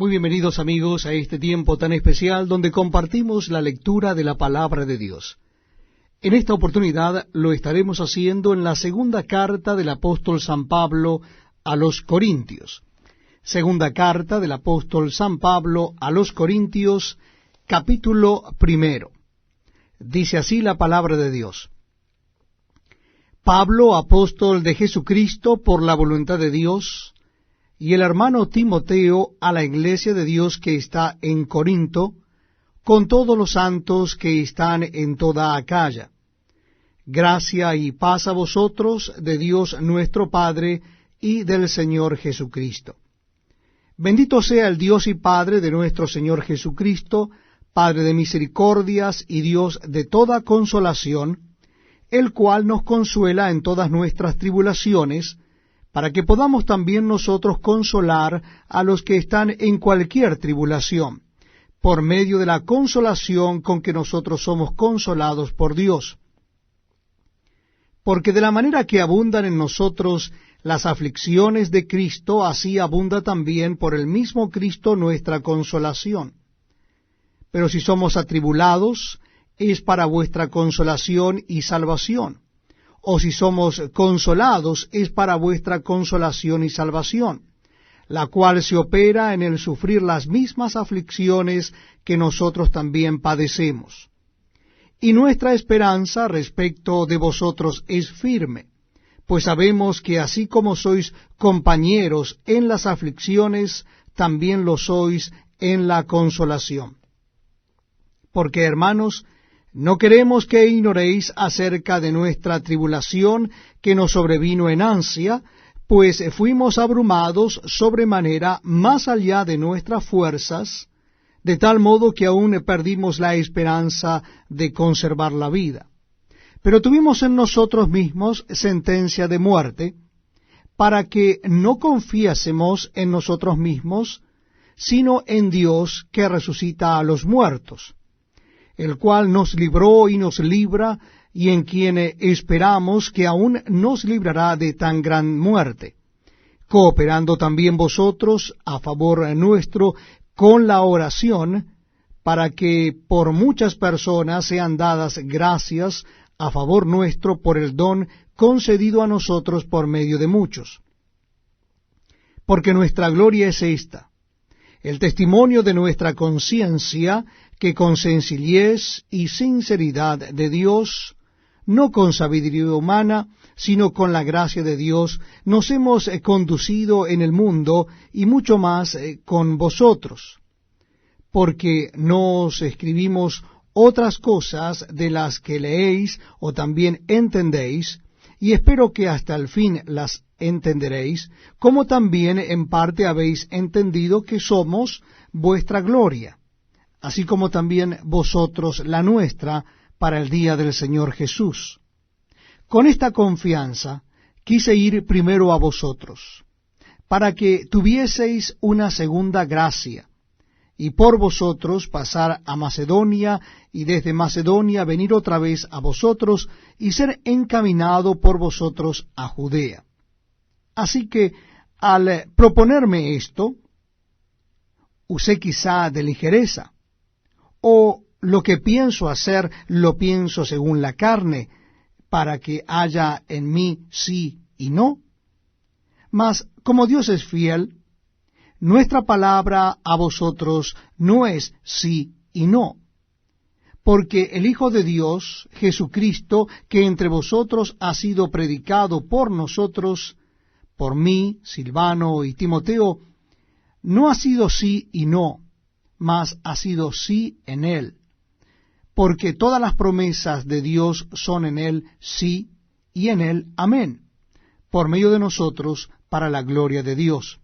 Muy bienvenidos amigos a este tiempo tan especial donde compartimos la lectura de la palabra de Dios. En esta oportunidad lo estaremos haciendo en la segunda carta del apóstol San Pablo a los Corintios. Segunda carta del apóstol San Pablo a los Corintios, capítulo 1. Dice así la palabra de Dios. Pablo, apóstol de Jesucristo por la voluntad de Dios, y el hermano Timoteo a la iglesia de Dios que está en Corinto, con todos los santos que están en toda Acaya. Gracia y paz a vosotros de Dios nuestro Padre y del Señor Jesucristo. Bendito sea el Dios y Padre de nuestro Señor Jesucristo, Padre de misericordias y Dios de toda consolación, el cual nos consuela en todas nuestras tribulaciones, para que podamos también nosotros consolar a los que están en cualquier tribulación, por medio de la consolación con que nosotros somos consolados por Dios. Porque de la manera que abundan en nosotros las aflicciones de Cristo, así abunda también por el mismo Cristo nuestra consolación. Pero si somos atribulados, es para vuestra consolación y salvación. O si somos consolados, es para vuestra consolación y salvación, la cual se opera en el sufrir las mismas aflicciones que nosotros también padecemos. Y nuestra esperanza respecto de vosotros es firme, pues sabemos que así como sois compañeros en las aflicciones, también lo sois en la consolación. Porque, hermanos, no queremos que ignoréis acerca de nuestra tribulación que nos sobrevino en ansia, pues fuimos abrumados sobremanera más allá de nuestras fuerzas, de tal modo que aún perdimos la esperanza de conservar la vida. Pero tuvimos en nosotros mismos sentencia de muerte, para que no confiásemos en nosotros mismos, sino en Dios que resucita a los muertos, el cual nos libró y nos libra, y en quien esperamos que aún nos librará de tan gran muerte, cooperando también vosotros a favor nuestro con la oración, para que por muchas personas sean dadas gracias a favor nuestro por el don concedido a nosotros por medio de muchos. Porque nuestra gloria es esta, el testimonio de nuestra conciencia, que con sencillez y sinceridad de Dios, no con sabiduría humana, sino con la gracia de Dios, nos hemos conducido en el mundo, y mucho más con vosotros. Porque no os escribimos otras cosas de las que leéis o también entendéis, y espero que hasta el fin las entenderéis, como también en parte habéis entendido que somos vuestra gloria, así como también vosotros la nuestra, para el día del Señor Jesús. Con esta confianza quise ir primero a vosotros, para que tuvieseis una segunda gracia, y por vosotros pasar a Macedonia, y desde Macedonia venir otra vez a vosotros, y ser encaminado por vosotros a Judea. Así que, al proponerme esto, usé quizá de ligereza, o lo que pienso hacer lo pienso según la carne, para que haya en mí sí y no. Mas, como Dios es fiel, nuestra palabra a vosotros no es sí y no, porque el Hijo de Dios, Jesucristo, que entre vosotros ha sido predicado por nosotros, por mí, Silvano y Timoteo, no ha sido sí y no, mas ha sido sí en él, porque todas las promesas de Dios son en él sí, y en él amén, por medio de nosotros, para la gloria de Dios.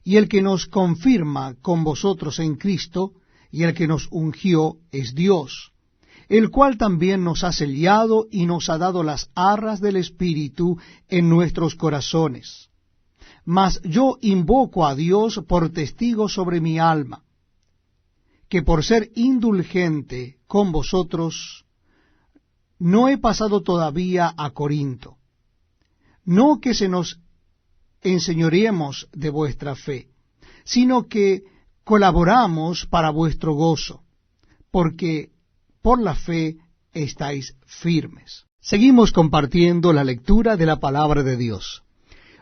Y el que nos confirma con vosotros en Cristo, y el que nos ungió, es Dios, el cual también nos ha sellado y nos ha dado las arras del Espíritu en nuestros corazones. Mas yo invoco a Dios por testigo sobre mi alma, que por ser indulgente con vosotros, no he pasado todavía a Corinto, no que se nos enseñoreemos de vuestra fe, sino que colaboramos para vuestro gozo, porque por la fe estáis firmes. Seguimos compartiendo la lectura de la palabra de Dios.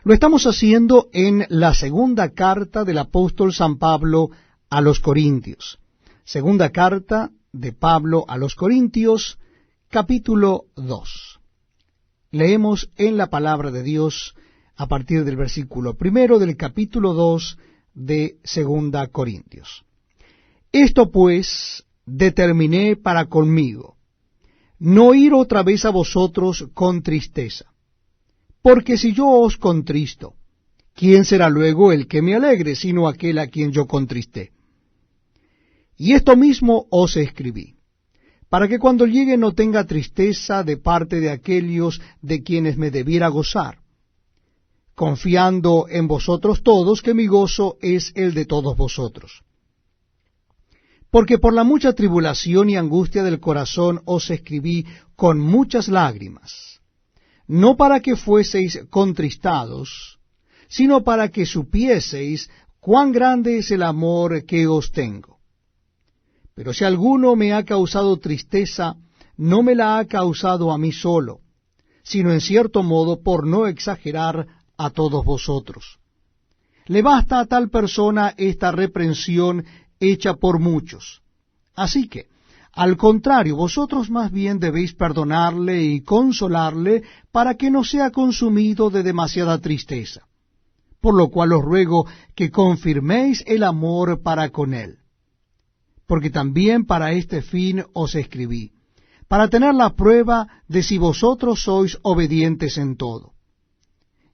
Lo estamos haciendo en la segunda carta del apóstol San Pablo a los Corintios. Segunda carta de Pablo a los Corintios, capítulo 2. Leemos en la palabra de Dios a partir del versículo 1 del capítulo 2 de Segunda Corintios. Esto pues determiné para conmigo, no ir otra vez a vosotros con tristeza. Porque si yo os contristo, ¿quién será luego el que me alegre, sino aquel a quien yo contristé? Y esto mismo os escribí, para que cuando llegue no tenga tristeza de parte de aquellos de quienes me debiera gozar, confiando en vosotros todos que mi gozo es el de todos vosotros. Porque por la mucha tribulación y angustia del corazón os escribí con muchas lágrimas, no para que fueseis contristados, sino para que supieseis cuán grande es el amor que os tengo. Pero si alguno me ha causado tristeza, no me la ha causado a mí solo, sino en cierto modo por no exagerar a todos vosotros. Le basta a tal persona esta reprensión hecha por muchos. Así que, al contrario, vosotros más bien debéis perdonarle y consolarle para que no sea consumido de demasiada tristeza. Por lo cual os ruego que confirméis el amor para con él. Porque también para este fin os escribí, para tener la prueba de si vosotros sois obedientes en todo.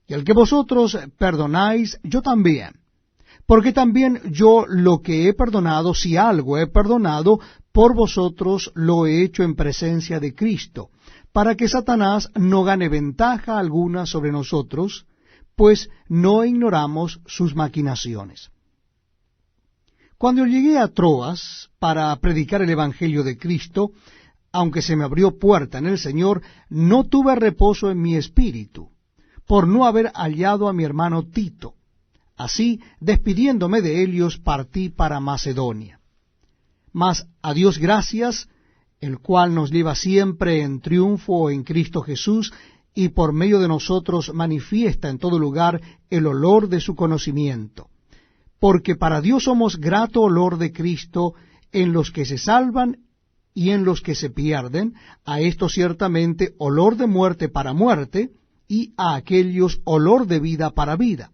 Y al que vosotros perdonáis, yo también. Porque también yo lo que he perdonado, si algo he perdonado, por vosotros lo he hecho en presencia de Cristo, para que Satanás no gane ventaja alguna sobre nosotros, pues no ignoramos sus maquinaciones. Cuando llegué a Troas para predicar el Evangelio de Cristo, aunque se me abrió puerta en el Señor, no tuve reposo en mi espíritu, por no haber hallado a mi hermano Tito. Así, despidiéndome de Helios, partí para Macedonia. Mas a Dios gracias, el cual nos lleva siempre en triunfo en Cristo Jesús, y por medio de nosotros manifiesta en todo lugar el olor de su conocimiento. Porque para Dios somos grato olor de Cristo en los que se salvan y en los que se pierden, a esto ciertamente olor de muerte para muerte, y a aquellos olor de vida para vida.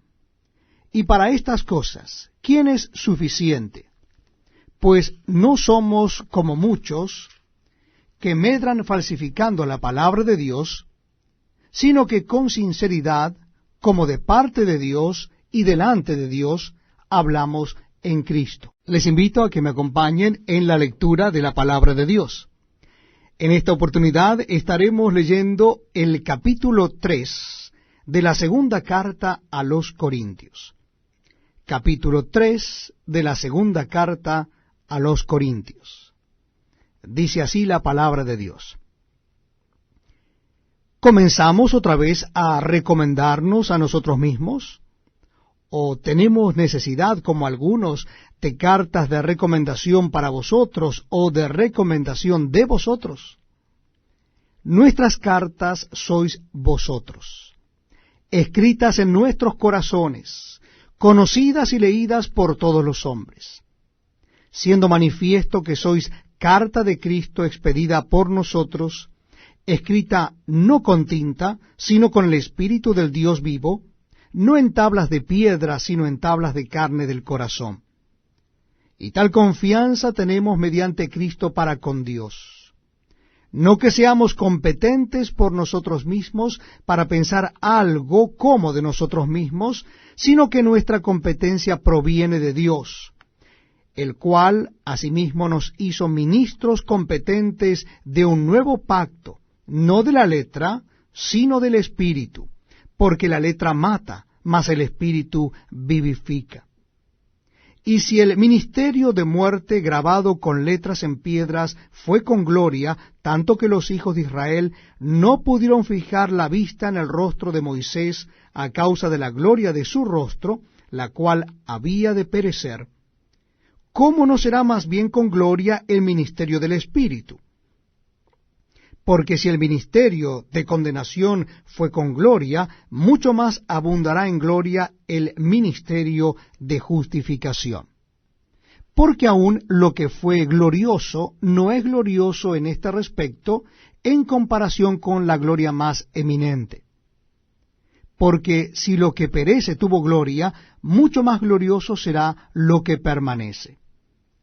Y para estas cosas, ¿quién es suficiente? Pues no somos como muchos que medran falsificando la palabra de Dios, sino que con sinceridad, como de parte de Dios y delante de Dios, hablamos en Cristo. Les invito a que me acompañen en la lectura de la palabra de Dios. En esta oportunidad estaremos leyendo el capítulo 3 de la segunda carta a los Corintios. Capítulo 3 de la segunda carta a los Corintios. Dice así la palabra de Dios. ¿Comenzamos otra vez a recomendarnos a nosotros mismos? ¿O tenemos necesidad, como algunos, de cartas de recomendación para vosotros o de recomendación de vosotros? Nuestras cartas sois vosotros, escritas en nuestros corazones, conocidas y leídas por todos los hombres, siendo manifiesto que sois carta de Cristo expedida por nosotros, escrita no con tinta, sino con el Espíritu del Dios vivo, no en tablas de piedra, sino en tablas de carne del corazón. Y tal confianza tenemos mediante Cristo para con Dios. No que seamos competentes por nosotros mismos para pensar algo como de nosotros mismos, sino que nuestra competencia proviene de Dios, el cual asimismo nos hizo ministros competentes de un nuevo pacto, no de la letra, sino del Espíritu, porque la letra mata, mas el Espíritu vivifica. Y si el ministerio de muerte grabado con letras en piedras fue con gloria, tanto que los hijos de Israel no pudieron fijar la vista en el rostro de Moisés a causa de la gloria de su rostro, la cual había de perecer, ¿cómo no será más bien con gloria el ministerio del Espíritu? Porque si el ministerio de condenación fue con gloria, mucho más abundará en gloria el ministerio de justificación. Porque aún lo que fue glorioso no es glorioso en este respecto en comparación con la gloria más eminente. Porque si lo que perece tuvo gloria, mucho más glorioso será lo que permanece.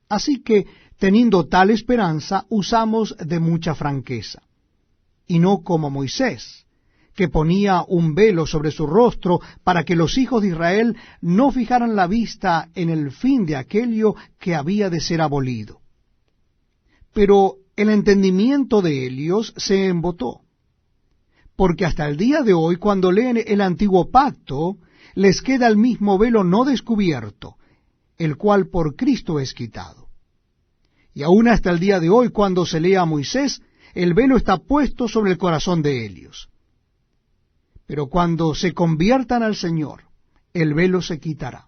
Así que, teniendo tal esperanza, usamos de mucha franqueza, y no como Moisés, que ponía un velo sobre su rostro para que los hijos de Israel no fijaran la vista en el fin de aquello que había de ser abolido. Pero el entendimiento de ellos se embotó, porque hasta el día de hoy, cuando leen el antiguo pacto, les queda el mismo velo no descubierto, el cual por Cristo es quitado. Y aún hasta el día de hoy, cuando se lee a Moisés, el velo está puesto sobre el corazón de ellos. Pero cuando se conviertan al Señor, el velo se quitará.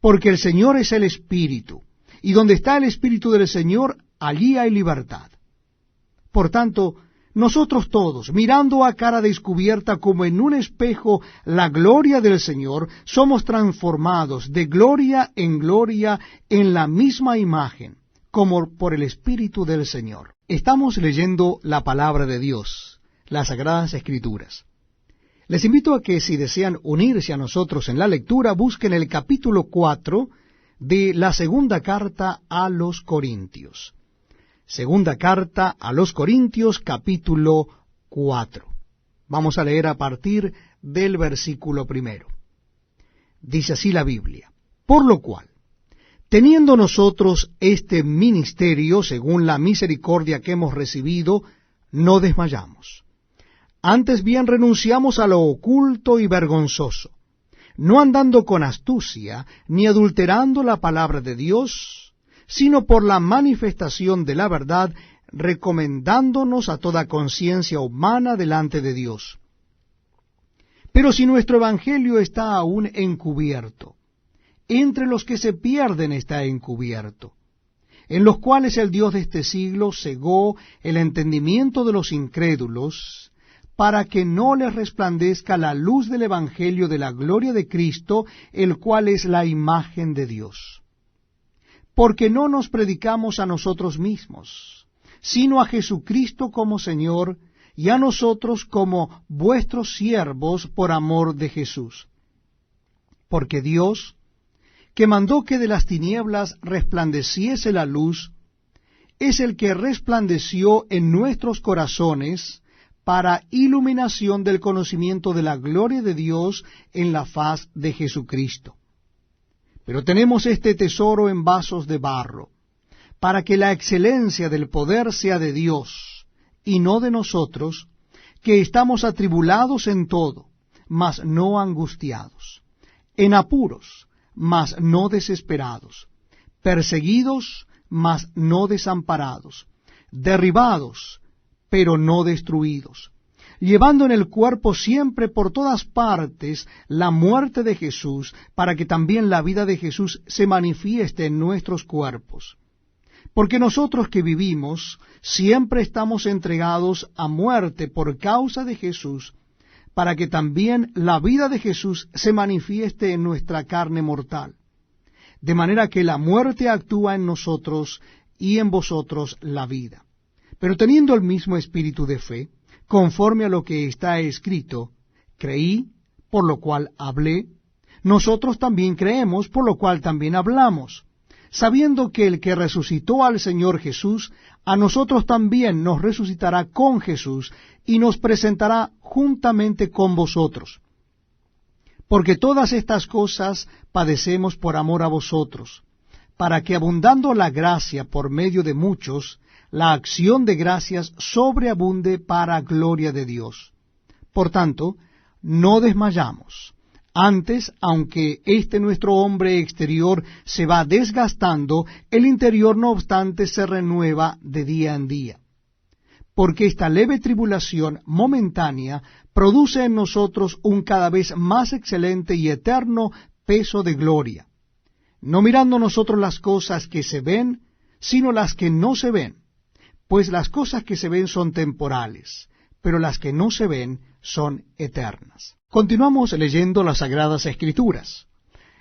Porque el Señor es el Espíritu, y donde está el Espíritu del Señor, allí hay libertad. Por tanto, nosotros todos, mirando a cara descubierta como en un espejo la gloria del Señor, somos transformados de gloria en la misma imagen, como por el Espíritu del Señor. Estamos leyendo la palabra de Dios, las Sagradas Escrituras. Les invito a que, si desean unirse a nosotros en la lectura, busquen el capítulo 4 de la segunda carta a los Corintios. Segunda carta a los Corintios, capítulo 4. Vamos a leer a partir del versículo 1. Dice así la Biblia: Por lo cual, teniendo nosotros este ministerio, según la misericordia que hemos recibido, no desmayamos. Antes bien renunciamos a lo oculto y vergonzoso, no andando con astucia, ni adulterando la palabra de Dios, sino por la manifestación de la verdad, recomendándonos a toda conciencia humana delante de Dios. Pero si nuestro evangelio está aún encubierto, entre los que se pierden está encubierto, en los cuales el Dios de este siglo cegó el entendimiento de los incrédulos, para que no les resplandezca la luz del evangelio de la gloria de Cristo, el cual es la imagen de Dios. Porque no nos predicamos a nosotros mismos, sino a Jesucristo como Señor, y a nosotros como vuestros siervos por amor de Jesús. Porque Dios, que mandó que de las tinieblas resplandeciese la luz, es el que resplandeció en nuestros corazones para iluminación del conocimiento de la gloria de Dios en la faz de Jesucristo. Pero tenemos este tesoro en vasos de barro, para que la excelencia del poder sea de Dios, y no de nosotros, que estamos atribulados en todo, mas no angustiados, en apuros, mas no desesperados, perseguidos, mas no desamparados, derribados, pero no destruidos, llevando en el cuerpo siempre por todas partes la muerte de Jesús, para que también la vida de Jesús se manifieste en nuestros cuerpos. Porque nosotros que vivimos siempre estamos entregados a muerte por causa de Jesús, para que también la vida de Jesús se manifieste en nuestra carne mortal. De manera que la muerte actúa en nosotros y en vosotros la vida. Pero teniendo el mismo espíritu de fe, conforme a lo que está escrito, creí, por lo cual hablé, nosotros también creemos, por lo cual también hablamos, sabiendo que el que resucitó al Señor Jesús, a nosotros también nos resucitará con Jesús, y nos presentará juntamente con vosotros. Porque todas estas cosas padecemos por amor a vosotros, para que abundando la gracia por medio de muchos, la acción de gracias sobreabunde para gloria de Dios. Por tanto, no desmayamos. Antes, aunque este nuestro hombre exterior se va desgastando, el interior no obstante se renueva de día en día. Porque esta leve tribulación momentánea produce en nosotros un cada vez más excelente y eterno peso de gloria, no mirando nosotros las cosas que se ven, sino las que no se ven, pues las cosas que se ven son temporales, pero las que no se ven son eternas. Continuamos leyendo las Sagradas Escrituras.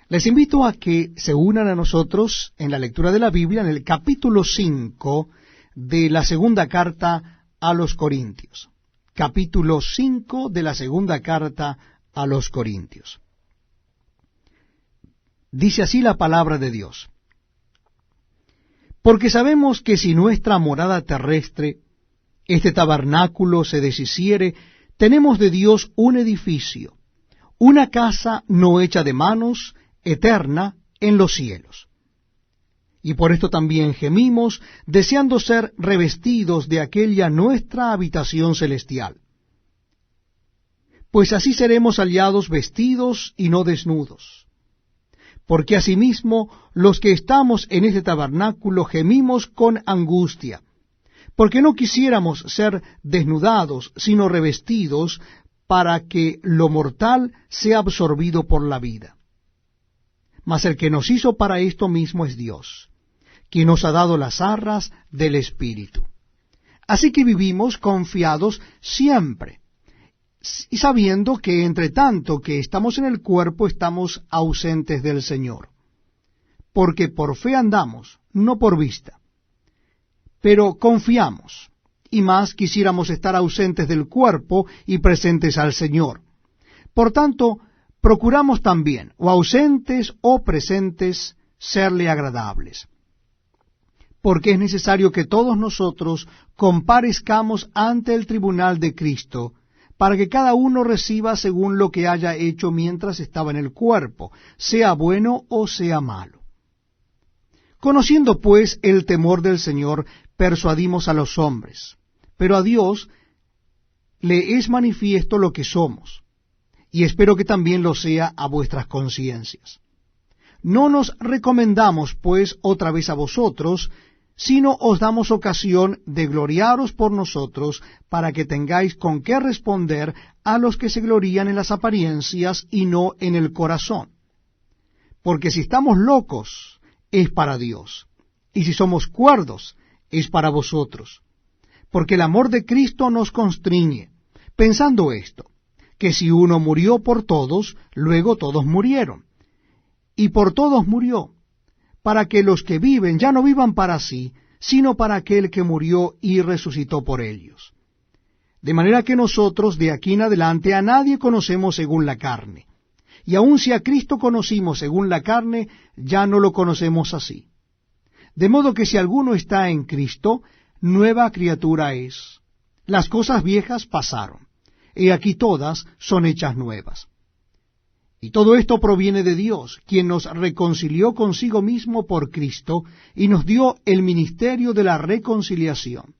Les invito a que se unan a nosotros en la lectura de la Biblia en el capítulo 5 de la segunda carta a los Corintios. Capítulo 5 de la segunda carta a los Corintios. Dice así la palabra de Dios: porque sabemos que si nuestra morada terrestre, este tabernáculo, se deshiciere, tenemos de Dios un edificio, una casa no hecha de manos, eterna en los cielos. Y por esto también gemimos, deseando ser revestidos de aquella nuestra habitación celestial. Pues así seremos hallados vestidos y no desnudos. Porque asimismo los que estamos en este tabernáculo gemimos con angustia, porque no quisiéramos ser desnudados, sino revestidos, para que lo mortal sea absorbido por la vida. Mas el que nos hizo para esto mismo es Dios, quien nos ha dado las arras del Espíritu. Así que vivimos confiados siempre, y sabiendo que entre tanto que estamos en el cuerpo, estamos ausentes del Señor. Porque por fe andamos, no por vista. Pero confiamos, y más quisiéramos estar ausentes del cuerpo y presentes al Señor. Por tanto, procuramos también, o ausentes o presentes, serle agradables. Porque es necesario que todos nosotros comparezcamos ante el tribunal de Cristo, para que cada uno reciba según lo que haya hecho mientras estaba en el cuerpo, sea bueno o sea malo. Conociendo pues el temor del Señor, persuadimos a los hombres, pero a Dios le es manifiesto lo que somos, y espero que también lo sea a vuestras conciencias. No nos recomendamos pues otra vez a vosotros, sino os damos ocasión de gloriaros por nosotros, para que tengáis con qué responder a los que se glorían en las apariencias y no en el corazón. Porque si estamos locos, es para Dios, y si somos cuerdos, es para vosotros. Porque el amor de Cristo nos constriñe, pensando esto, que si uno murió por todos, luego todos murieron. Y por todos murió, para que los que viven ya no vivan para sí, sino para aquel que murió y resucitó por ellos. De manera que nosotros de aquí en adelante a nadie conocemos según la carne. Y aun si a Cristo conocimos según la carne, ya no lo conocemos así. De modo que si alguno está en Cristo, nueva criatura es. Las cosas viejas pasaron, y aquí todas son hechas nuevas. Y todo esto proviene de Dios, quien nos reconcilió consigo mismo por Cristo, y nos dio el ministerio de la reconciliación.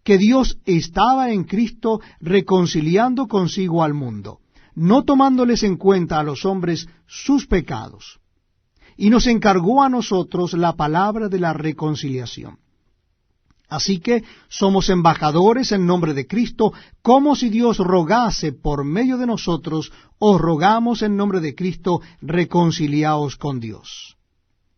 Que Dios estaba en Cristo reconciliando consigo al mundo, no tomándoles en cuenta a los hombres sus pecados. Y nos encargó a nosotros la palabra de la reconciliación. Así que somos embajadores en nombre de Cristo, como si Dios rogase por medio de nosotros, os rogamos en nombre de Cristo, reconciliaos con Dios.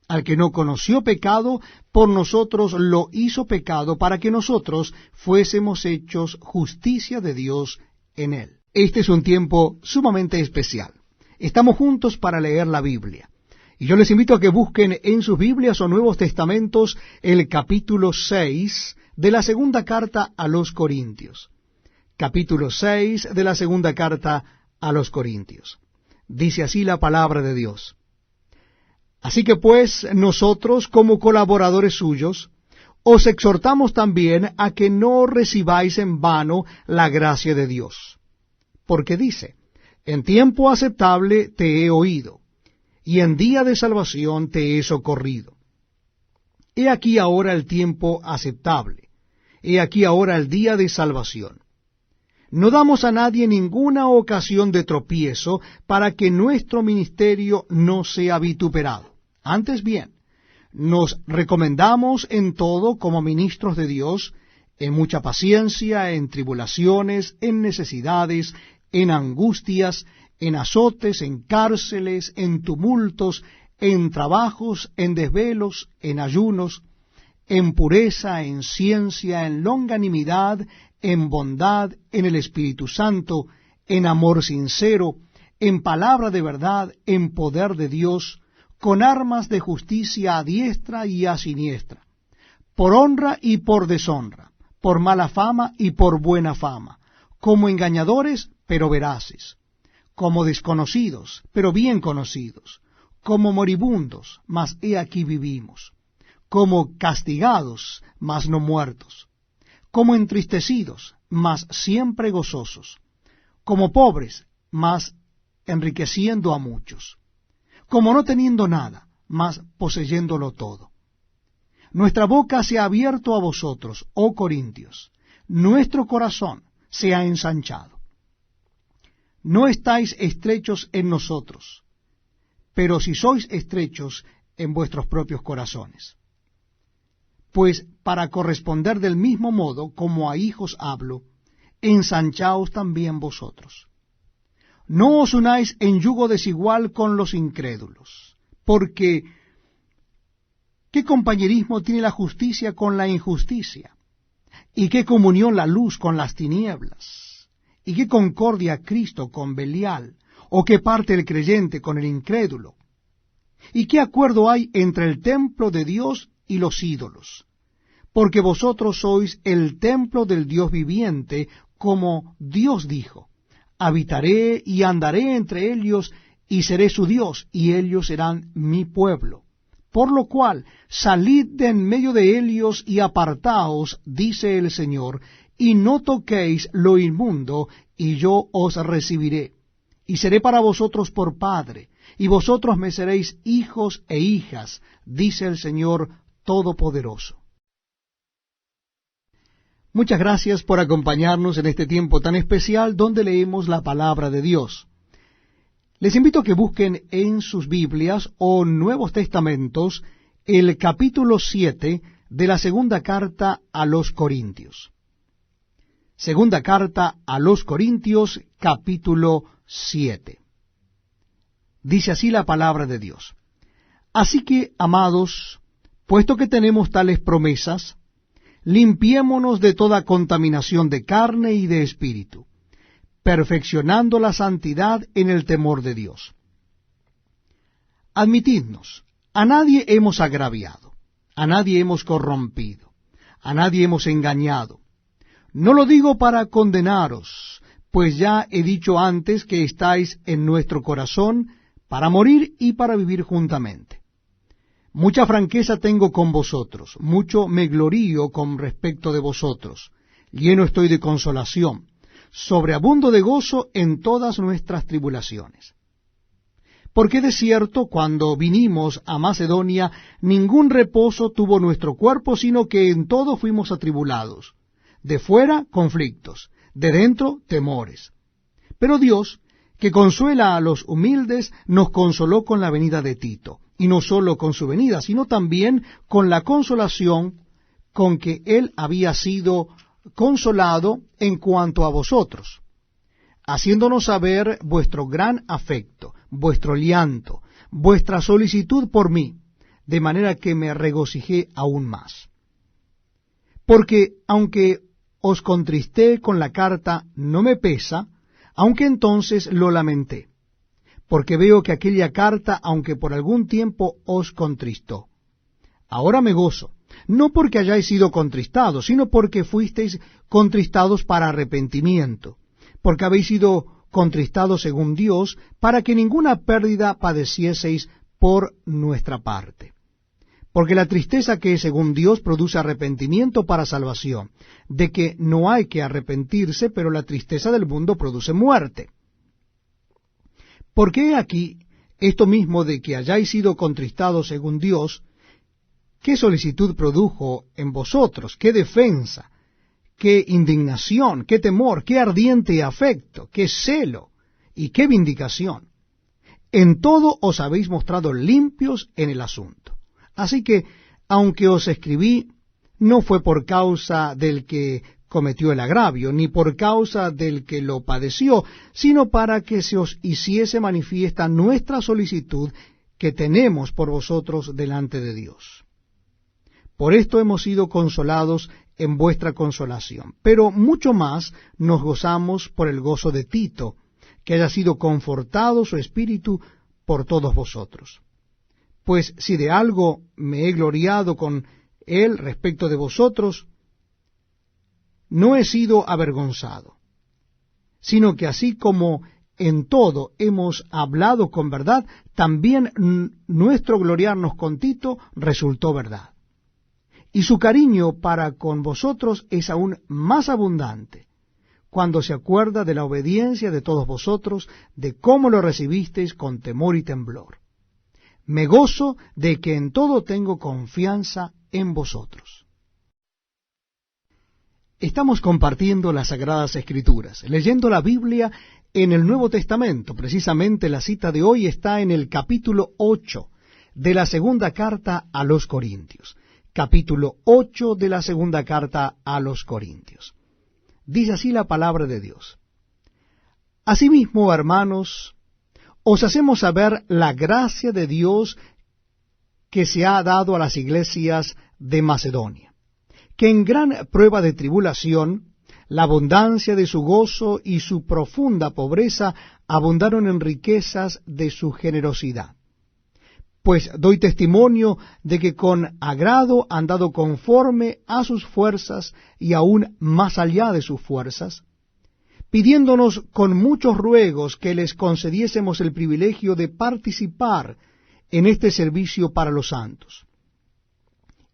Al que no conoció pecado, por nosotros lo hizo pecado, para que nosotros fuésemos hechos justicia de Dios en él. Este es un tiempo sumamente especial. Estamos juntos para leer la Biblia. Y yo les invito a que busquen en sus Biblias o Nuevos Testamentos el capítulo 6 de la segunda carta a los Corintios. Capítulo 6 de la segunda carta a los Corintios. Dice así la palabra de Dios. Así que pues nosotros, como colaboradores suyos, os exhortamos también a que no recibáis en vano la gracia de Dios. Porque dice, en tiempo aceptable te he oído, y en día de salvación te he socorrido. He aquí ahora el tiempo aceptable, he aquí ahora el día de salvación. No damos a nadie ninguna ocasión de tropiezo para que nuestro ministerio no sea vituperado. Antes bien, nos recomendamos en todo como ministros de Dios, en mucha paciencia, en tribulaciones, en necesidades, en angustias, en azotes, en cárceles, en tumultos, en trabajos, en desvelos, en ayunos, en pureza, en ciencia, en longanimidad, en bondad, en el Espíritu Santo, en amor sincero, en palabra de verdad, en poder de Dios, con armas de justicia a diestra y a siniestra, por honra y por deshonra, por mala fama y por buena fama, como engañadores, pero veraces, como desconocidos, pero bien conocidos, como moribundos, mas he aquí vivimos, como castigados, mas no muertos, como entristecidos, mas siempre gozosos, como pobres, mas enriqueciendo a muchos, como no teniendo nada, mas poseyéndolo todo. Nuestra boca se ha abierto a vosotros, oh Corintios, nuestro corazón se ha ensanchado. No estáis estrechos en nosotros, pero si sois estrechos en vuestros propios corazones. Pues para corresponder del mismo modo como a hijos hablo, ensanchaos también vosotros. No os unáis en yugo desigual con los incrédulos, porque ¿qué compañerismo tiene la justicia con la injusticia? ¿Y qué comunión la luz con las tinieblas? ¿Y qué concordia Cristo con Belial? ¿O qué parte el creyente con el incrédulo? ¿Y qué acuerdo hay entre el templo de Dios y los ídolos? Porque vosotros sois el templo del Dios viviente, como Dios dijo, habitaré y andaré entre ellos, y seré su Dios, y ellos serán mi pueblo. Por lo cual, salid de en medio de ellos y apartaos, dice el Señor, y no toquéis lo inmundo, y yo os recibiré. Y seré para vosotros por Padre, y vosotros me seréis hijos e hijas, dice el Señor Todopoderoso. Muchas gracias por acompañarnos en este tiempo tan especial donde leemos la palabra de Dios. Les invito a que busquen en sus Biblias o Nuevos Testamentos el capítulo 7 de la segunda carta a los Corintios. Segunda carta a los Corintios, capítulo 7. Dice así la palabra de Dios. Así que, amados, puesto que tenemos tales promesas, limpiémonos de toda contaminación de carne y de espíritu, perfeccionando la santidad en el temor de Dios. Admitidnos, a nadie hemos agraviado, a nadie hemos corrompido, a nadie hemos engañado. No lo digo para condenaros, pues ya he dicho antes que estáis en nuestro corazón para morir y para vivir juntamente. Mucha franqueza tengo con vosotros, mucho me glorío con respecto de vosotros, lleno estoy de consolación, sobreabundo de gozo en todas nuestras tribulaciones. Porque de cierto, cuando vinimos a Macedonia, ningún reposo tuvo nuestro cuerpo, sino que en todo fuimos atribulados, de fuera conflictos, de dentro temores. Pero Dios, que consuela a los humildes, nos consoló con la venida de Tito, y no sólo con su venida, sino también con la consolación con que él había sido consolado en cuanto a vosotros, haciéndonos saber vuestro gran afecto, vuestro llanto, vuestra solicitud por mí, de manera que me regocijé aún más. Porque aunque os contristé con la carta, no me pesa, aunque entonces lo lamenté, porque veo que aquella carta, aunque por algún tiempo os contristó, ahora me gozo, no porque hayáis sido contristados, sino porque fuisteis contristados para arrepentimiento, porque habéis sido contristados según Dios, para que ninguna pérdida padecieseis por nuestra parte. Porque la tristeza que es según Dios produce arrepentimiento para salvación, de que no hay que arrepentirse, pero la tristeza del mundo produce muerte. Porque he aquí, esto mismo de que hayáis sido contristados según Dios, ¿qué solicitud produjo en vosotros? ¿Qué defensa? ¿Qué indignación? ¿Qué temor? ¿Qué ardiente afecto? ¿Qué celo? ¿Y qué vindicación? En todo os habéis mostrado limpios en el asunto. Así que, aunque os escribí, no fue por causa del que cometió el agravio, ni por causa del que lo padeció, sino para que se os hiciese manifiesta nuestra solicitud que tenemos por vosotros delante de Dios. Por esto hemos sido consolados en vuestra consolación, pero mucho más nos gozamos por el gozo de Tito, que haya sido confortado su espíritu por todos vosotros. Pues si de algo me he gloriado con él respecto de vosotros, no he sido avergonzado, sino que así como en todo hemos hablado con verdad, también nuestro gloriarnos con Tito resultó verdad. Y su cariño para con vosotros es aún más abundante, cuando se acuerda de la obediencia de todos vosotros, de cómo lo recibisteis con temor y temblor. Me gozo de que en todo tengo confianza en vosotros. Estamos compartiendo las Sagradas Escrituras, leyendo la Biblia en el Nuevo Testamento. Precisamente la cita de hoy está en el capítulo 8 de la segunda carta a los Corintios. Capítulo 8 de la segunda carta a los Corintios. Dice así la palabra de Dios. Asimismo, hermanos, os hacemos saber la gracia de Dios que se ha dado a las iglesias de Macedonia, que en gran prueba de tribulación, la abundancia de su gozo y su profunda pobreza abundaron en riquezas de su generosidad. Pues doy testimonio de que con agrado han dado conforme a sus fuerzas y aún más allá de sus fuerzas, pidiéndonos con muchos ruegos que les concediésemos el privilegio de participar en este servicio para los santos.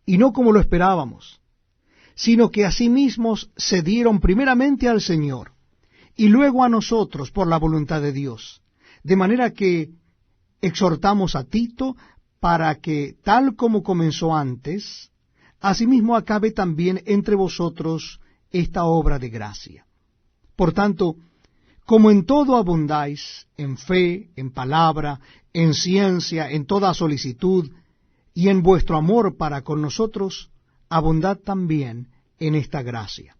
Y no como lo esperábamos, sino que asimismo se dieron primeramente al Señor, y luego a nosotros por la voluntad de Dios, de manera que exhortamos a Tito para que, tal como comenzó antes, asimismo acabe también entre vosotros esta obra de gracia. Por tanto, como en todo abundáis, en fe, en palabra, en ciencia, en toda solicitud, y en vuestro amor para con nosotros, abundad también en esta gracia.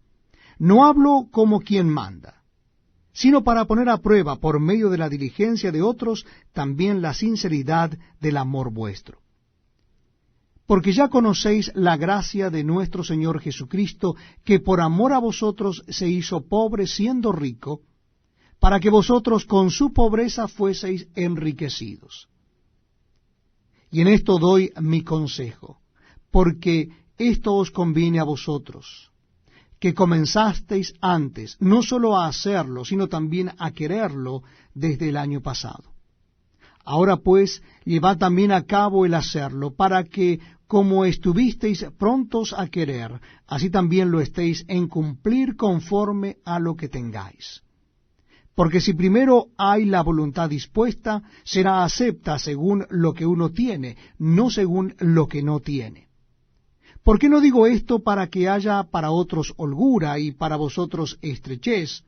No hablo como quien manda, sino para poner a prueba por medio de la diligencia de otros también la sinceridad del amor vuestro. Porque ya conocéis la gracia de nuestro Señor Jesucristo, que por amor a vosotros se hizo pobre siendo rico, para que vosotros con su pobreza fueseis enriquecidos. Y en esto doy mi consejo, porque esto os conviene a vosotros, que comenzasteis antes, no sólo a hacerlo, sino también a quererlo desde el año pasado. Ahora pues, llevad también a cabo el hacerlo, para que, como estuvisteis prontos a querer, así también lo estéis en cumplir conforme a lo que tengáis. Porque si primero hay la voluntad dispuesta, será acepta según lo que uno tiene, no según lo que no tiene. ¿Por qué no digo esto para que haya para otros holgura y para vosotros estrechez,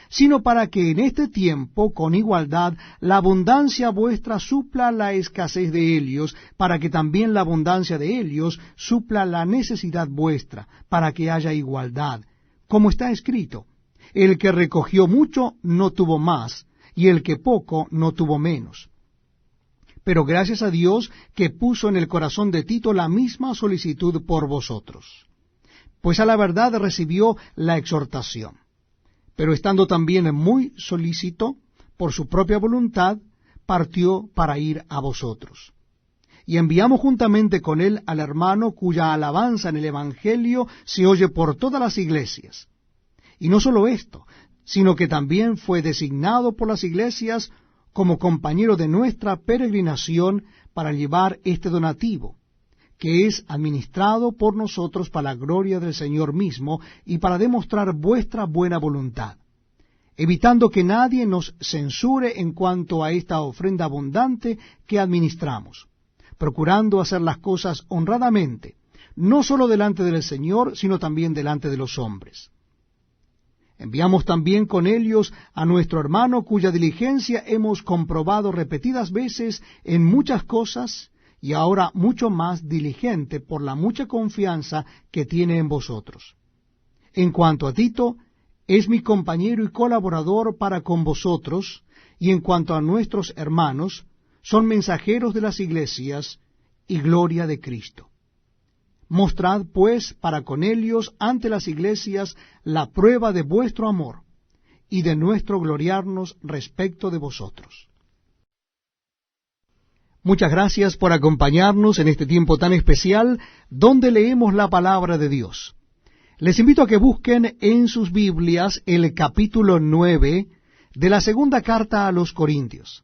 sino para que en este tiempo, con igualdad, la abundancia vuestra supla la escasez de ellos, para que también la abundancia de ellos supla la necesidad vuestra, para que haya igualdad? Como está escrito, el que recogió mucho no tuvo más, y el que poco no tuvo menos. Pero gracias a Dios que puso en el corazón de Tito la misma solicitud por vosotros, pues a la verdad recibió la exhortación. Pero estando también muy solícito, por su propia voluntad, partió para ir a vosotros. Y enviamos juntamente con él al hermano cuya alabanza en el Evangelio se oye por todas las iglesias. Y no solo esto, sino que también fue designado por las iglesias como compañero de nuestra peregrinación para llevar este donativo, que es administrado por nosotros para la gloria del Señor mismo y para demostrar vuestra buena voluntad, evitando que nadie nos censure en cuanto a esta ofrenda abundante que administramos, procurando hacer las cosas honradamente, no solo delante del Señor, sino también delante de los hombres. Enviamos también con ellos a nuestro hermano, cuya diligencia hemos comprobado repetidas veces en muchas cosas, y ahora mucho más diligente por la mucha confianza que tiene en vosotros. En cuanto a Tito, es mi compañero y colaborador para con vosotros, y en cuanto a nuestros hermanos, son mensajeros de las iglesias y gloria de Cristo. Mostrad, pues, para con ellos ante las iglesias la prueba de vuestro amor y de nuestro gloriarnos respecto de vosotros. Muchas gracias por acompañarnos en este tiempo tan especial donde leemos la palabra de Dios. Les invito a que busquen en sus Biblias el capítulo 9 de la segunda carta a los Corintios.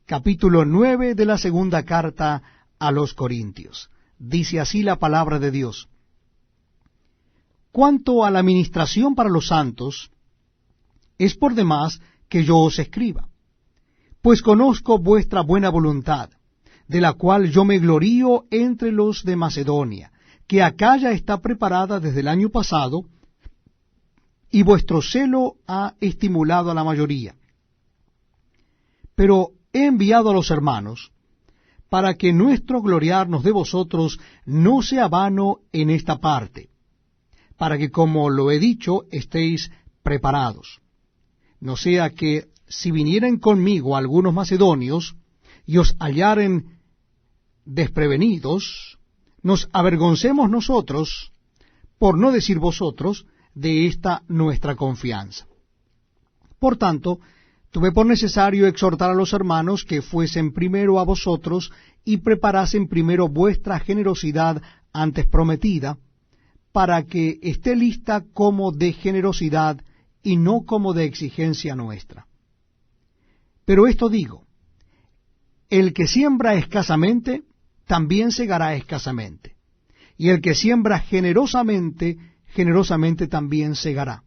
Capítulo 9 de la segunda carta a los Corintios. Dice así la palabra de Dios. Cuanto a la ministración para los santos, es por demás que yo os escriba, pues conozco vuestra buena voluntad, de la cual yo me glorío entre los de Macedonia, que Acaya está preparada desde el año pasado, y vuestro celo ha estimulado a la mayoría. Pero he enviado a los hermanos, para que nuestro gloriarnos de vosotros no sea vano en esta parte, para que, como lo he dicho, estéis preparados. No sea que, si vinieren conmigo algunos macedonios, y os hallaren desprevenidos, nos avergoncemos nosotros, por no decir vosotros, de esta nuestra confianza. Por tanto, tuve por necesario exhortar a los hermanos que fuesen primero a vosotros y preparasen primero vuestra generosidad antes prometida, para que esté lista como de generosidad y no como de exigencia nuestra. Pero esto digo, el que siembra escasamente, también segará escasamente, y el que siembra generosamente, generosamente también segará.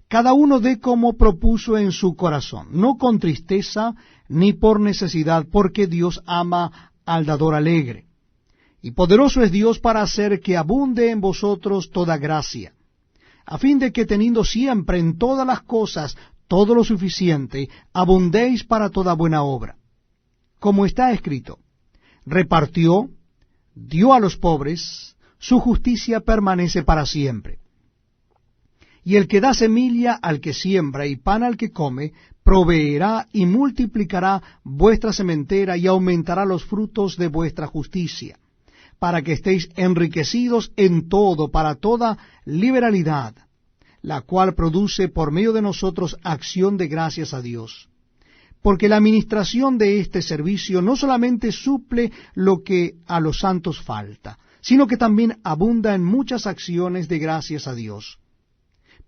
Cada uno dé como propuso en su corazón, no con tristeza ni por necesidad, porque Dios ama al dador alegre. Y poderoso es Dios para hacer que abunde en vosotros toda gracia, a fin de que teniendo siempre en todas las cosas todo lo suficiente, abundéis para toda buena obra. Como está escrito, repartió, dio a los pobres, su justicia permanece para siempre. Y el que da semilla al que siembra y pan al que come, proveerá y multiplicará vuestra sementera y aumentará los frutos de vuestra justicia, para que estéis enriquecidos en todo, para toda liberalidad, la cual produce por medio de nosotros acción de gracias a Dios. Porque la administración de este servicio no solamente suple lo que a los santos falta, sino que también abunda en muchas acciones de gracias a Dios.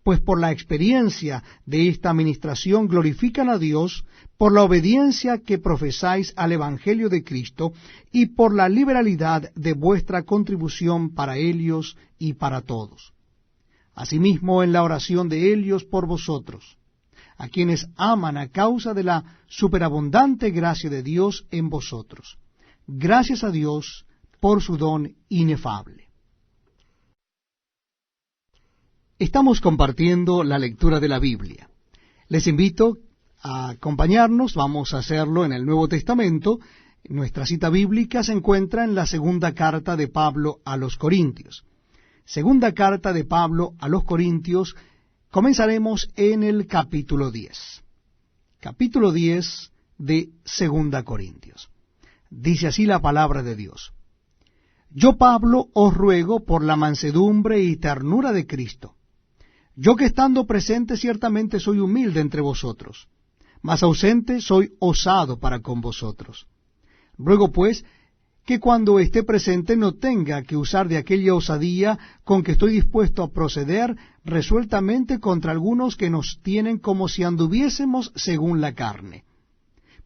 Pues por la experiencia de esta administración glorifican a Dios por la obediencia que profesáis al Evangelio de Cristo y por la liberalidad de vuestra contribución para ellos y para todos. Asimismo en la oración de ellos por vosotros, a quienes aman a causa de la superabundante gracia de Dios en vosotros. Gracias a Dios por su don inefable. Estamos compartiendo la lectura de la Biblia. Les invito a acompañarnos, vamos a hacerlo en el Nuevo Testamento. Nuestra cita bíblica se encuentra en la segunda carta de Pablo a los Corintios. Segunda carta de Pablo a los Corintios, comenzaremos en el capítulo 10. Capítulo 10 de Segunda Corintios. Dice así la palabra de Dios. Yo, Pablo, os ruego por la mansedumbre y ternura de Cristo. Yo que estando presente ciertamente soy humilde entre vosotros, mas ausente soy osado para con vosotros. Ruego pues que cuando esté presente no tenga que usar de aquella osadía con que estoy dispuesto a proceder resueltamente contra algunos que nos tienen como si anduviésemos según la carne.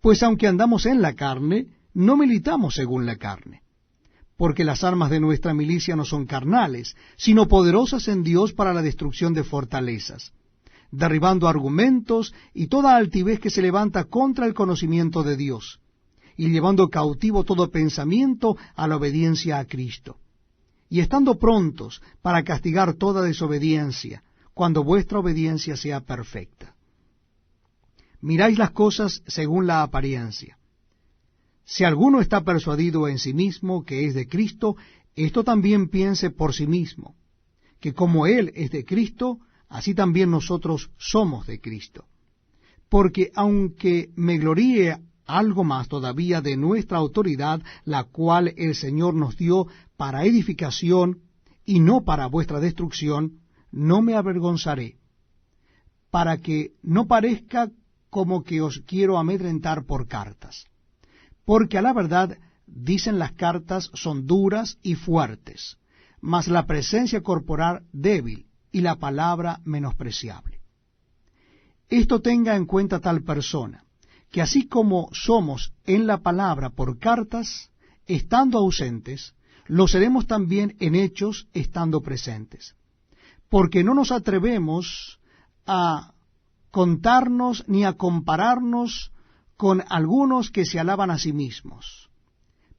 Pues aunque andamos en la carne, no militamos según la carne. Porque las armas de nuestra milicia no son carnales, sino poderosas en Dios para la destrucción de fortalezas, derribando argumentos y toda altivez que se levanta contra el conocimiento de Dios, y llevando cautivo todo pensamiento a la obediencia a Cristo, y estando prontos para castigar toda desobediencia, cuando vuestra obediencia sea perfecta. Miráis las cosas según la apariencia. Si alguno está persuadido en sí mismo que es de Cristo, esto también piense por sí mismo, que como Él es de Cristo, así también nosotros somos de Cristo. Porque aunque me gloríe algo más todavía de nuestra autoridad, la cual el Señor nos dio para edificación y no para vuestra destrucción, no me avergonzaré, para que no parezca como que os quiero amedrentar por cartas. Porque a la verdad, dicen las cartas, son duras y fuertes, mas la presencia corporal débil y la palabra menospreciable. Esto tenga en cuenta tal persona, que así como somos en la palabra por cartas, estando ausentes, lo seremos también en hechos, estando presentes. Porque no nos atrevemos a contarnos ni a compararnos con algunos que se alaban a sí mismos.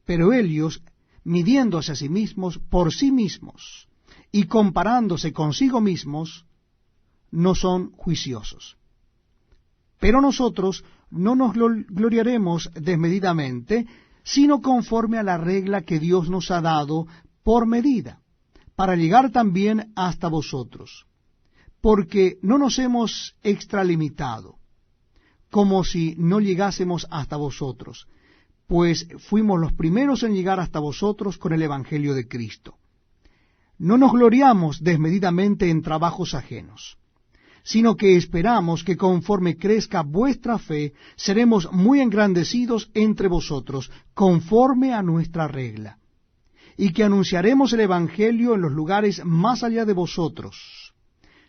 Pero ellos, midiéndose a sí mismos por sí mismos y comparándose consigo mismos, no son juiciosos. Pero nosotros no nos gloriaremos desmedidamente, sino conforme a la regla que Dios nos ha dado por medida, para llegar también hasta vosotros. Porque no nos hemos extralimitado, como si no llegásemos hasta vosotros, pues fuimos los primeros en llegar hasta vosotros con el Evangelio de Cristo. No nos gloriamos desmedidamente en trabajos ajenos, sino que esperamos que conforme crezca vuestra fe, seremos muy engrandecidos entre vosotros, conforme a nuestra regla, y que anunciaremos el Evangelio en los lugares más allá de vosotros,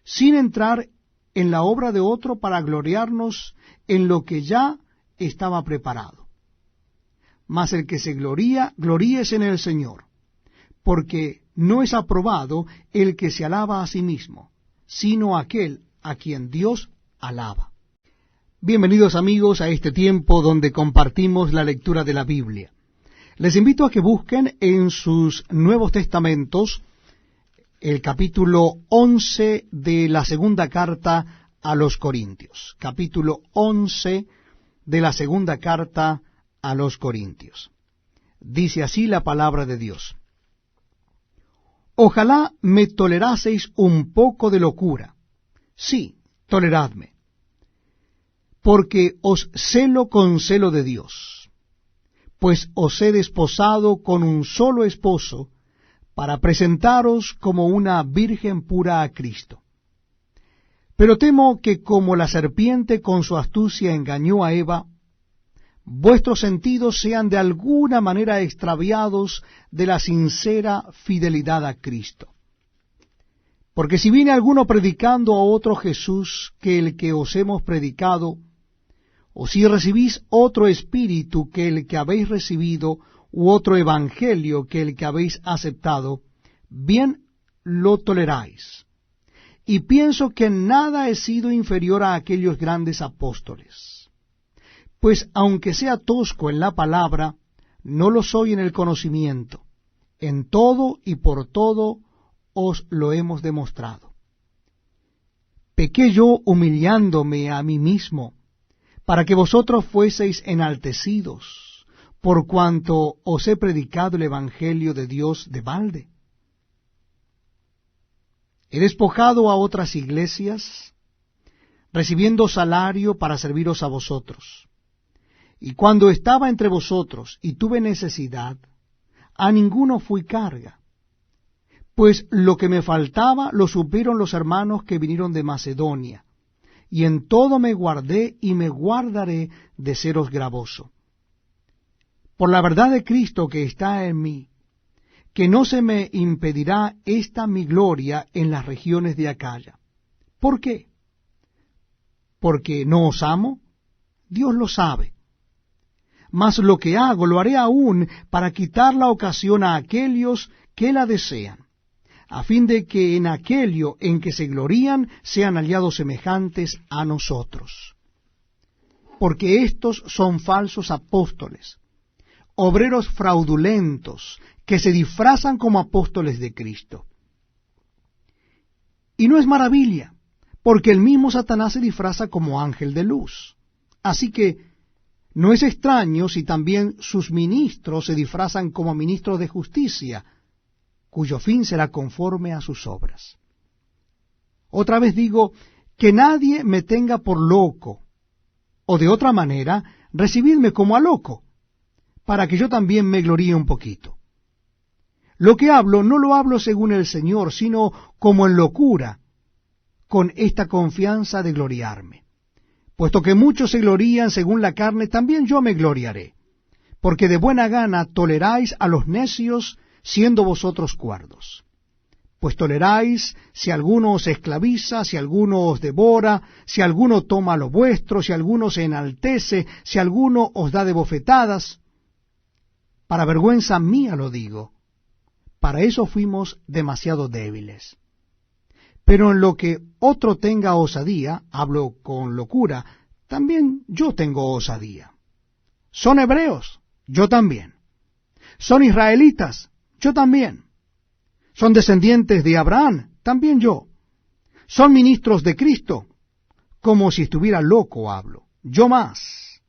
sin entrar en la obra de otro para gloriarnos en lo que ya estaba preparado. Mas el que se gloría, gloríese en el Señor, porque no es aprobado el que se alaba a sí mismo, sino aquel a quien Dios alaba. Bienvenidos amigos a este tiempo donde compartimos la lectura de la Biblia. Les invito a que busquen en sus Nuevos Testamentos el capítulo 11 de la segunda carta a los Corintios. Capítulo 11 de la segunda carta a los Corintios. Dice así la palabra de Dios. Ojalá me toleraseis un poco de locura. Sí, toleradme, porque os celo con celo de Dios, pues os he desposado con un solo esposo, para presentaros como una virgen pura a Cristo. Pero temo que como la serpiente con su astucia engañó a Eva, vuestros sentidos sean de alguna manera extraviados de la sincera fidelidad a Cristo. Porque si viene alguno predicando a otro Jesús que el que os hemos predicado, o si recibís otro espíritu que el que habéis recibido, u otro evangelio que el que habéis aceptado, bien lo toleráis. Y pienso que en nada he sido inferior a aquellos grandes apóstoles. Pues aunque sea tosco en la palabra, no lo soy en el conocimiento. En todo y por todo os lo hemos demostrado. Pequé yo humillándome a mí mismo, para que vosotros fueseis enaltecidos, por cuanto os he predicado el Evangelio de Dios de balde. He despojado a otras iglesias, recibiendo salario para serviros a vosotros. Y cuando estaba entre vosotros y tuve necesidad, a ninguno fui carga. Pues lo que me faltaba lo supieron los hermanos que vinieron de Macedonia, y en todo me guardé y me guardaré de seros gravoso. Por la verdad de Cristo que está en mí, que no se me impedirá esta mi gloria en las regiones de Acaya. ¿Por qué? ¿Porque no os amo? Dios lo sabe. Mas lo que hago lo haré aún para quitar la ocasión a aquellos que la desean, a fin de que en aquello en que se glorían sean hallados semejantes a nosotros. Porque estos son falsos apóstoles, obreros fraudulentos, que se disfrazan como apóstoles de Cristo. Y no es maravilla, porque el mismo Satanás se disfraza como ángel de luz. Así que no es extraño si también sus ministros se disfrazan como ministros de justicia. cuyo fin será conforme a sus obras. Otra vez digo, que nadie me tenga por loco, o de otra manera, recibidme como a loco, para que yo también me gloríe un poquito. Lo que hablo no lo hablo según el Señor, sino como en locura, con esta confianza de gloriarme. Puesto que muchos se glorían según la carne, también yo me gloriaré, porque de buena gana toleráis a los necios, siendo vosotros cuerdos. Pues toleráis si alguno os esclaviza, si alguno os devora, si alguno toma lo vuestro, si alguno se enaltece, si alguno os da de bofetadas. Para vergüenza mía lo digo, para eso fuimos demasiado débiles. Pero en lo que otro tenga osadía, hablo con locura, también yo tengo osadía. ¿Son hebreos? Yo también. ¿Son israelitas? Yo también. ¿Son descendientes de Abraham? También yo. ¿Son ministros de Cristo? Como si estuviera loco hablo. Yo más.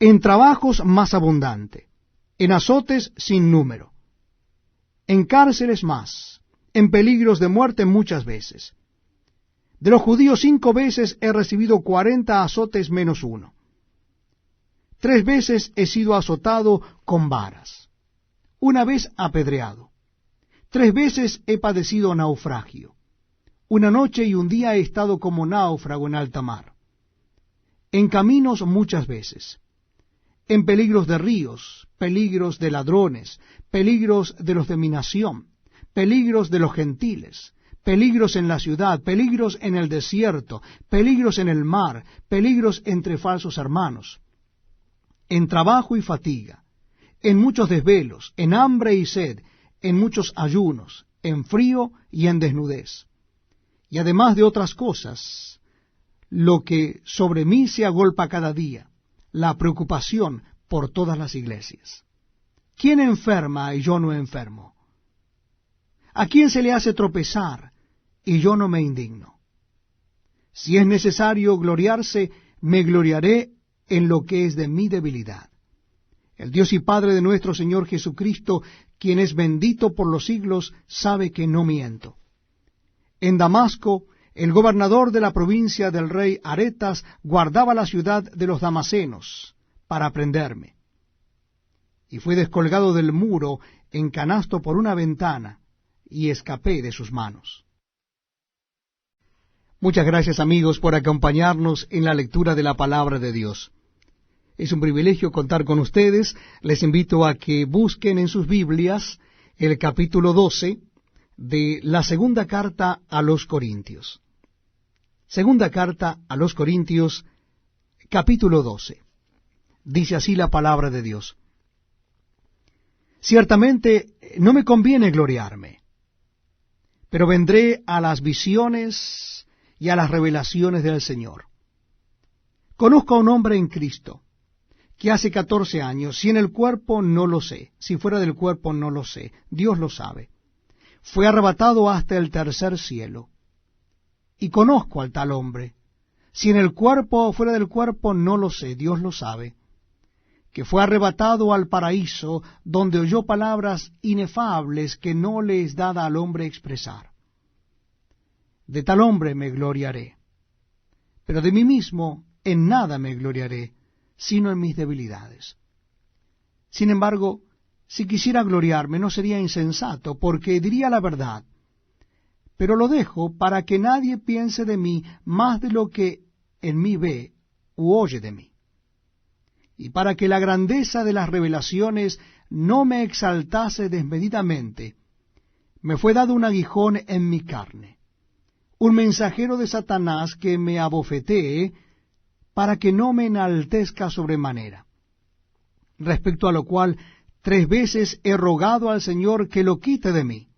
En trabajos más abundante. En azotes sin número. En cárceles más. En peligros de muerte muchas veces. De los judíos 5 veces he recibido 40 azotes menos 1. 3 veces he sido azotado con varas. 1 vez apedreado. 3 veces he padecido naufragio. 1 noche y 1 día he estado como náufrago en alta mar. En caminos muchas veces. En peligros de ríos, peligros de ladrones, peligros de los de mi nación, peligros de los gentiles, peligros en la ciudad, peligros en el desierto, peligros en el mar, peligros entre falsos hermanos, en trabajo y fatiga, en muchos desvelos, en hambre y sed, en muchos ayunos, en frío y en desnudez. Y además de otras cosas, lo que sobre mí se agolpa cada día, la preocupación por todas las iglesias. ¿Quién enferma y yo no enfermo? ¿A quién se le hace tropezar y yo no me indigno? Si es necesario gloriarse, me gloriaré en lo que es de mi debilidad. El Dios y Padre de nuestro Señor Jesucristo, quien es bendito por los siglos, sabe que no miento. En Damasco, el gobernador de la provincia del rey Aretas guardaba la ciudad de los damasenos para prenderme. Y fui descolgado del muro en canasto por una ventana, y escapé de sus manos. Muchas gracias, amigos, por acompañarnos en la lectura de la palabra de Dios. Es un privilegio contar con ustedes. Les invito a que busquen en sus Biblias el capítulo 12 de la segunda carta a los Corintios. Segunda carta a los Corintios, capítulo 12. Dice así la palabra de Dios. Ciertamente no me conviene gloriarme, pero vendré a las visiones y a las revelaciones del Señor. Conozco a un hombre en Cristo, que hace 14 años, si en el cuerpo no lo sé, si fuera del cuerpo no lo sé, Dios lo sabe, fue arrebatado hasta el tercer cielo. Y conozco al tal hombre, si en el cuerpo o fuera del cuerpo no lo sé, Dios lo sabe, que fue arrebatado al paraíso, donde oyó palabras inefables que no le es dada al hombre expresar. De tal hombre me gloriaré, pero de mí mismo en nada me gloriaré, sino en mis debilidades. Sin embargo, si quisiera gloriarme no sería insensato, porque diría la verdad, pero lo dejo para que nadie piense de mí más de lo que en mí ve u oye de mí. Y para que la grandeza de las revelaciones no me exaltase desmedidamente, me fue dado un aguijón en mi carne, un mensajero de Satanás que me abofetee, para que no me enaltezca sobremanera. Respecto a lo cual 3 veces he rogado al Señor que lo quite de mí.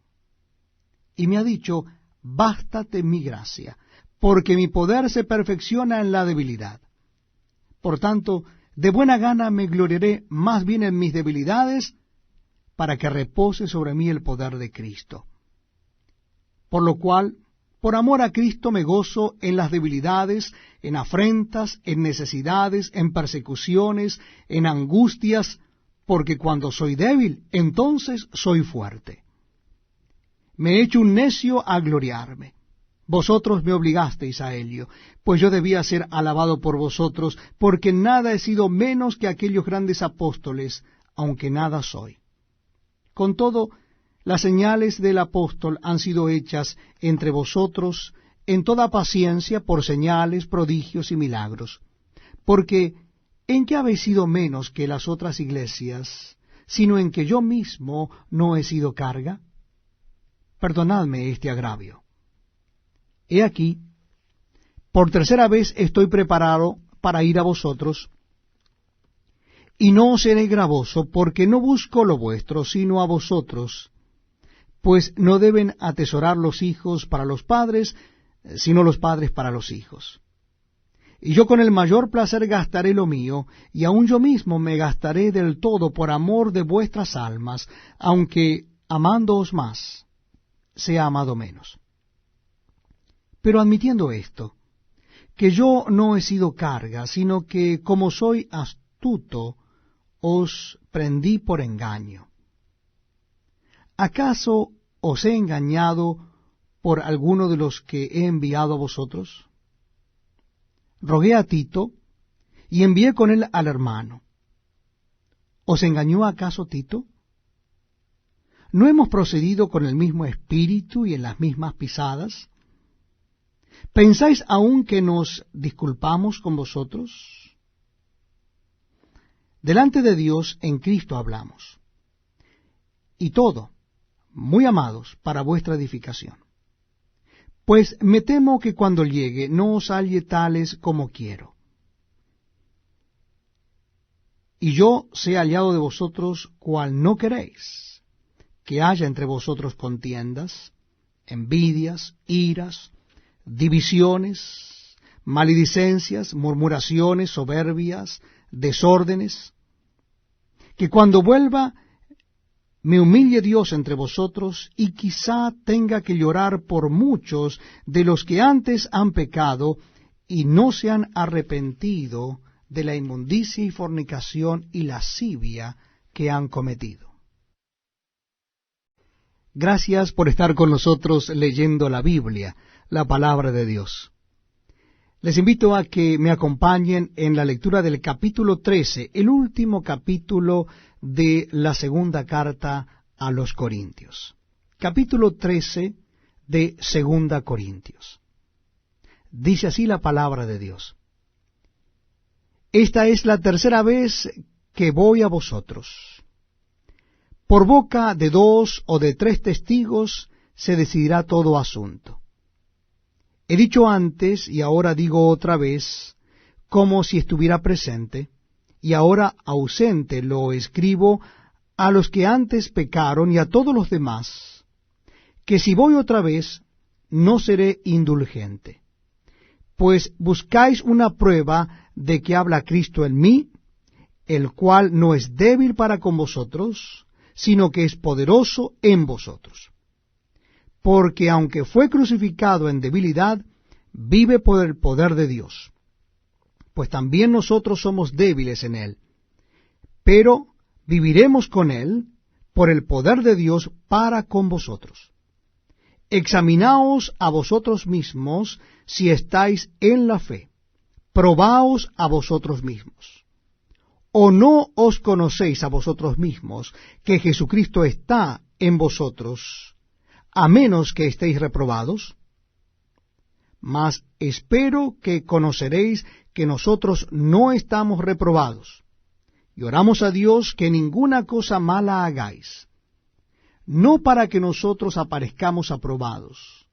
Y me ha dicho, bástate mi gracia, porque mi poder se perfecciona en la debilidad. Por tanto, de buena gana me gloriaré más bien en mis debilidades, para que repose sobre mí el poder de Cristo. Por lo cual, por amor a Cristo me gozo en las debilidades, en afrentas, en necesidades, en persecuciones, en angustias, porque cuando soy débil, entonces soy fuerte. me he hecho un necio a gloriarme. Vosotros me obligasteis a ello, pues yo debía ser alabado por vosotros, porque nada he sido menos que aquellos grandes apóstoles, aunque nada soy. Con todo, las señales del apóstol han sido hechas entre vosotros en toda paciencia por señales, prodigios y milagros. Porque, ¿en qué habéis sido menos que las otras iglesias, sino en que yo mismo no he sido carga? Perdonadme este agravio. He aquí, por tercera vez estoy preparado para ir a vosotros, y no os seré gravoso, porque no busco lo vuestro, sino a vosotros, pues no deben atesorar los hijos para los padres, sino los padres para los hijos. Y yo con el mayor placer gastaré lo mío, y aun yo mismo me gastaré del todo por amor de vuestras almas, aunque amándoos más, sea amado menos. Pero admitiendo esto, que yo no he sido carga, sino que como soy astuto, os prendí por engaño. ¿Acaso os he engañado por alguno de los que he enviado a vosotros? Rogué a Tito, y envié con él al hermano. ¿Os engañó acaso Tito? ¿No hemos procedido con el mismo espíritu y en las mismas pisadas? ¿Pensáis aún que nos disculpamos con vosotros? Delante de Dios en Cristo hablamos, y todo, muy amados, para vuestra edificación. Pues me temo que cuando llegue no os halle tales como quiero. Y yo sea hallado de vosotros cual no queréis, que haya entre vosotros contiendas, envidias, iras, divisiones, maledicencias, murmuraciones, soberbias, desórdenes, que cuando vuelva me humille Dios entre vosotros, y quizá tenga que llorar por muchos de los que antes han pecado y no se han arrepentido de la inmundicia y fornicación y lascivia que han cometido. Gracias por estar con nosotros leyendo la Biblia, la palabra de Dios. Les invito a que me acompañen en la lectura del capítulo 13, el último capítulo de la segunda carta a los Corintios. Capítulo 13 de Segunda Corintios. Dice así la palabra de Dios. Esta es la tercera vez que voy a vosotros. Por boca de 2 o de 3 testigos se decidirá todo asunto. He dicho antes, y ahora digo otra vez, como si estuviera presente, y ahora ausente lo escribo a los que antes pecaron y a todos los demás, que si voy otra vez, no seré indulgente. Pues buscáis una prueba de que habla Cristo en mí, el cual no es débil para con vosotros, sino que es poderoso en vosotros. Porque aunque fue crucificado en debilidad, vive por el poder de Dios. Pues también nosotros somos débiles en él, pero viviremos con él por el poder de Dios para con vosotros. Examinaos a vosotros mismos si estáis en la fe, probaos a vosotros mismos. ¿O no os conocéis a vosotros mismos que Jesucristo está en vosotros, a menos que estéis reprobados? Mas espero que conoceréis que nosotros no estamos reprobados, y oramos a Dios que ninguna cosa mala hagáis, no para que nosotros aparezcamos aprobados,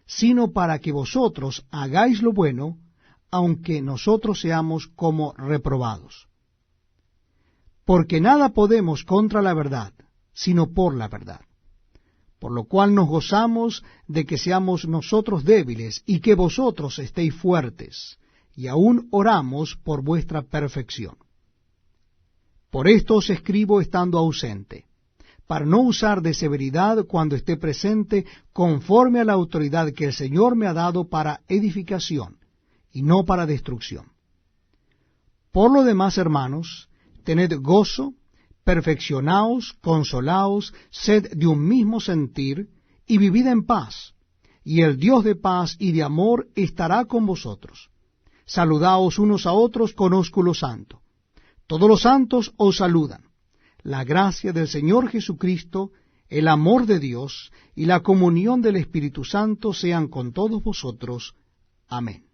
sino para que vosotros hagáis lo bueno, aunque nosotros seamos como reprobados. Porque nada podemos contra la verdad, sino por la verdad. Por lo cual nos gozamos de que seamos nosotros débiles y que vosotros estéis fuertes, y aún oramos por vuestra perfección. Por esto os escribo estando ausente, para no usar de severidad cuando esté presente, conforme a la autoridad que el Señor me ha dado para edificación, y no para destrucción. Por lo demás, hermanos, tened gozo, perfeccionaos, consolaos, sed de un mismo sentir, y vivid en paz, y el Dios de paz y de amor estará con vosotros. Saludaos unos a otros con ósculo santo. Todos los santos os saludan. La gracia del Señor Jesucristo, el amor de Dios y la comunión del Espíritu Santo sean con todos vosotros. Amén.